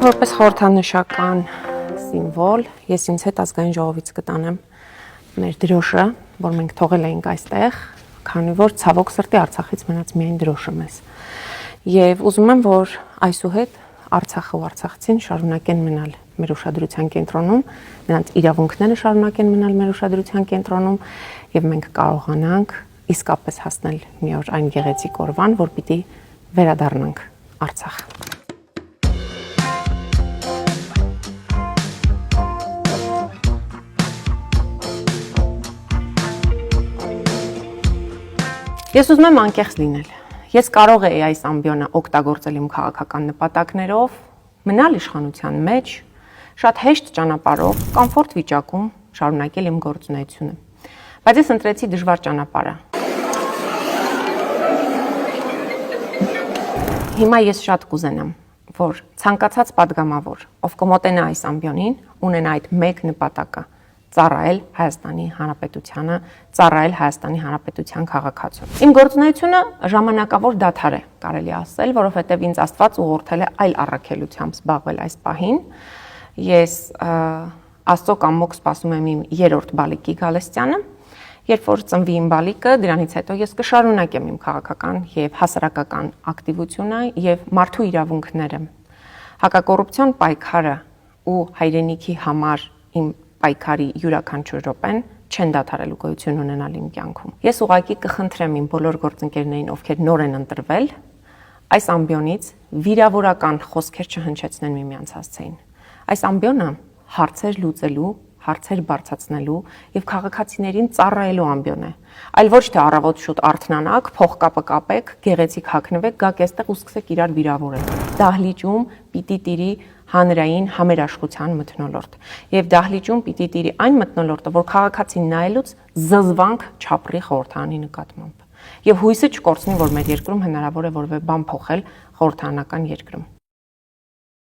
Որպես խորհրդանշական սիմվոլ, ես ինձ հետ ազգային ժողովից կտանեմ մեր դրոշը, որ մենք թողել էինք այստեղ, քանի որ ցավոք սրտի Արցախից մնաց միայն դրոշը մեզ։ Եվ ուզում եմ, որ այսուհետ Արցախը ու արցախցին շարունակեն մնալ մեր ուշադրության կենտրոնում, նրանց իրավունքները շարունակեն մնալ մեր ուշադրության կենտրոնում, եւ մենք կարողանանք իսկապես հասնել մի օր այն գեղեցիկ օրվան, որ պիտի վերադառնանք Արցախ։ Ես ուզում եմ անկեղծ լինել։ Ես կարող էի այս ամբիոնը օգտագործել իմ քաղաքական նպատակներով, մնալ իշխանության մեջ, շատ հեշտ ճանապարհով, կոմֆորտ վիճակում շարունակել իմ գործունեությունը։ Բայց ես ընտրեցի դժվար ճանապարհը։ Հիմա ես շատ կուզենամ, որ ցանկացած падգամավոր, ով կմոտենա այս ամբիոնին, ունենա այդ մեկ նպատակը՝ ծառայել Հայաստանի Հանրապետությանը, ծառայել Հայաստանի Հանրապետության քաղաքացուն։ Իմ գործունեությունը ժամանակավոր դադար է, կարելի ասել, որովհետև ինձ Աստված ուղղորդել է այլ առաքելությամբ զբաղվել այս պահին։ Ես Աստծո կամոք սպասում եմ իմ երրորդ բալիկի գալստյանը, երբ որ ծնվի իմ բալիկը, դրանից հետո ես կշարունակեմ իմ քաղաքական եւ հասարակական ակտիվությունը եւ մարդու իրավունքները, հակակոռուպցիոն պայքարը ու հայրենիքի համար իմ պայքարի յուրաքանչյուր րոպեն չեն դադարելու գոյություն ունենալ իմ կյանքում։ Ես ուղղակի կխնդրեմ իմ բոլոր գործընկերներին, ովքեր նոր են ընտրվել, այս ամբիոնից վիրավորական խոսքեր չհնչեցնեն միմյանց հասցեին։ Այս ամբիոնը հարցեր լուծելու, հարցեր բարձրացնելու եւ քաղաքացիներին ծառայելու ամբիոն է, այլ ոչ թե առավոտ շուտ արթնանաք, փողկապը կապեք, գեղեցիկ հագնվեք, գաք այստեղ ու սկսեք իրար վիրավորել։ Դահլիճում պիտի տիրի հանրային համերաշխության մթնոլորտ եւ դահլիճում պիտի տիրի այն մթնոլորտը, որ քաղաքացին նայելուց զզվանք չապրի խորհրդանի նկատմամբ եւ հույսը չկորցնի, որ մեր երկրում հնարավոր է որևէ բան փոխել խորհրդանական երկրում։